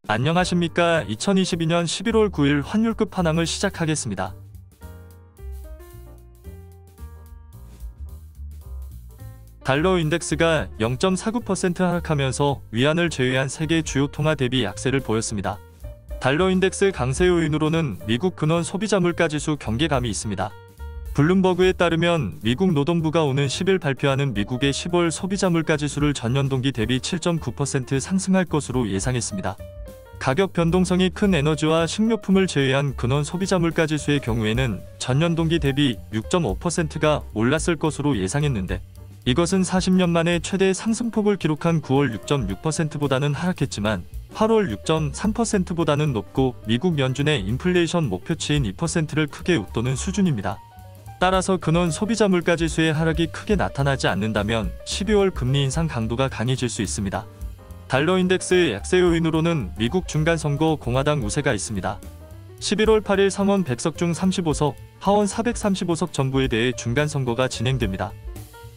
안녕하십니까. 2022년 11월 9일 환율 끝판왕을 시작하겠습니다. 달러 인덱스가 0.49% 하락하면서 위안을 제외한 세계 주요 통화 대비 약세를 보였습니다. 달러 인덱스 강세 요인으로는 미국 근원 소비자 물가지수 경계감이 있습니다. 블룸버그에 따르면 미국 노동부가 오는 10일 발표하는 미국의 10월 소비자 물가지수를 전년 동기 대비 7.9% 상승할 것으로 예상했습니다. 가격 변동성이 큰 에너지와 식료품을 제외한 근원 소비자 물가지수의 경우에는 전년 동기 대비 6.5%가 올랐을 것으로 예상했는데, 이것은 40년 만에 최대 상승폭을 기록한 9월 6.6%보다는 하락했지만 8월 6.3%보다는 높고 미국 연준의 인플레이션 목표치인 2%를 크게 웃도는 수준입니다. 따라서 근원 소비자 물가지수의 하락이 크게 나타나지 않는다면 12월 금리 인상 강도가 강해질 수 있습니다. 달러 인덱스의 약세 요인으로는 미국 중간선거 공화당 우세가 있습니다. 11월 8일 상원 100석 중 35석, 하원 435석 전부에 대해 중간선거가 진행됩니다.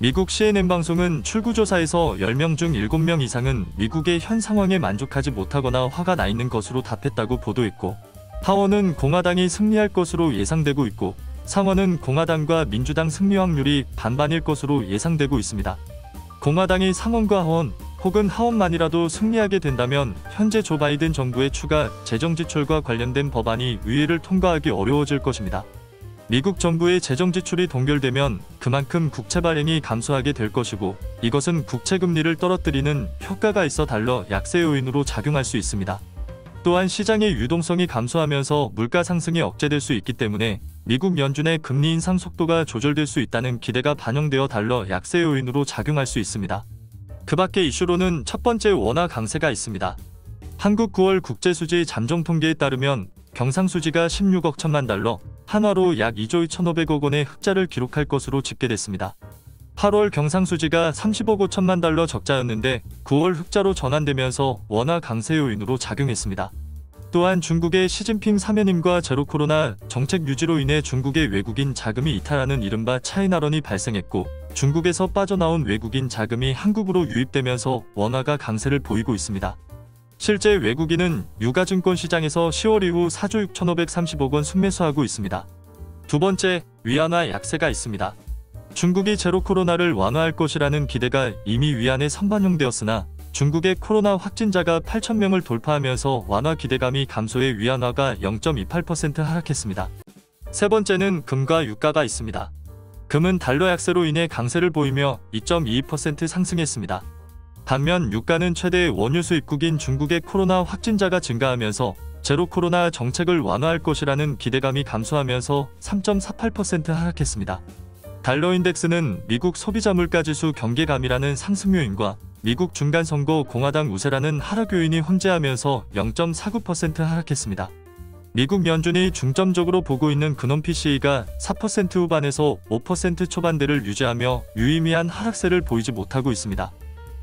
미국 CNN 방송은 출구조사에서 10명 중 7명 이상은 미국의 현 상황에 만족하지 못하거나 화가 나 있는 것으로 답했다고 보도했고, 하원은 공화당이 승리할 것으로 예상되고 있고, 상원은 공화당과 민주당 승리 확률이 반반일 것으로 예상되고 있습니다. 공화당이 상원과 하원 혹은 하원만이라도 승리하게 된다면 현재 조 바이든 정부의 추가 재정지출과 관련된 법안이 의회를 통과하기 어려워질 것입니다. 미국 정부의 재정지출이 동결되면 그만큼 국채 발행이 감소하게 될 것이고, 이것은 국채금리를 떨어뜨리는 효과가 있어 달러 약세 요인으로 작용할 수 있습니다. 또한 시장의 유동성이 감소하면서 물가 상승이 억제될 수 있기 때문에 미국 연준의 금리 인상 속도가 조절될 수 있다는 기대가 반영되어 달러 약세 요인으로 작용할 수 있습니다. 그 밖의 이슈로는 첫 번째 원화 강세가 있습니다. 한국 9월 국제수지 잠정 통계에 따르면 경상수지가 16억 1천만 달러, 한화로 약 2조 2,500억 원의 흑자를 기록할 것으로 집계됐습니다. 8월 경상수지가 30억 5천만 달러 적자였는데 9월 흑자로 전환되면서 원화 강세 요인으로 작용했습니다. 또한 중국의 시진핑 사면임과 제로 코로나 정책 유지로 인해 중국의 외국인 자금이 이탈하는 이른바 차이나런이 발생했고, 중국에서 빠져나온 외국인 자금이 한국으로 유입되면서 원화가 강세를 보이고 있습니다. 실제 외국인은 유가증권 시장에서 10월 이후 4조 6,530억 원 순매수하고 있습니다. 두 번째, 위안화 약세가 있습니다. 중국이 제로 코로나를 완화할 것이라는 기대가 이미 위안에 선반영되었으나 중국의 코로나 확진자가 8,000명을 돌파하면서 완화 기대감이 감소해 위안화가 0.28% 하락했습니다. 세 번째는 금과 유가가 있습니다. 금은 달러 약세로 인해 강세를 보이며 2.22% 상승했습니다. 반면 유가는 최대 원유 수입국인 중국의 코로나 확진자가 증가하면서 제로 코로나 정책을 완화할 것이라는 기대감이 감소하면서 3.48% 하락했습니다. 달러 인덱스는 미국 소비자 물가지수 경계감이라는 상승 요인과 미국 중간선거 공화당 우세라는 하락 요인이 혼재하면서 0.49% 하락했습니다. 미국 연준이 중점적으로 보고 있는 근원 PCE가 4% 후반에서 5% 초반대를 유지하며 유의미한 하락세를 보이지 못하고 있습니다.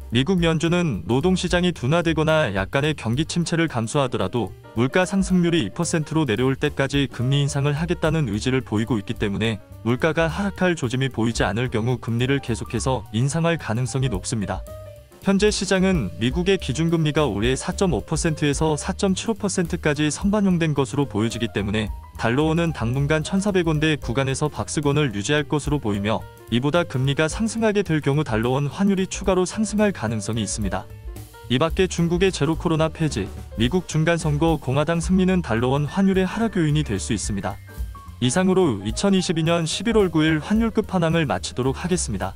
미국 연준은 노동시장이 둔화되거나 약간의 경기 침체를 감수하더라도 물가 상승률이 2%로 내려올 때까지 금리 인상을 하겠다는 의지를 보이고 있기 때문에 물가가 하락할 조짐이 보이지 않을 경우 금리를 계속해서 인상할 가능성이 높습니다. 현재 시장은 미국의 기준금리가 올해 4.5%에서 4.75%까지 선반영된 것으로 보여지기 때문에 달러원은 당분간 1,400원대 구간에서 박스권을 유지할 것으로 보이며, 이보다 금리가 상승하게 될 경우 달러원 환율이 추가로 상승할 가능성이 있습니다. 이 밖에 중국의 제로 코로나 폐지, 미국 중간선거 공화당 승리는 달러원 환율의 하락 요인이 될 수 있습니다. 이상으로 2022년 11월 9일 환율 끝판왕을 마치도록 하겠습니다.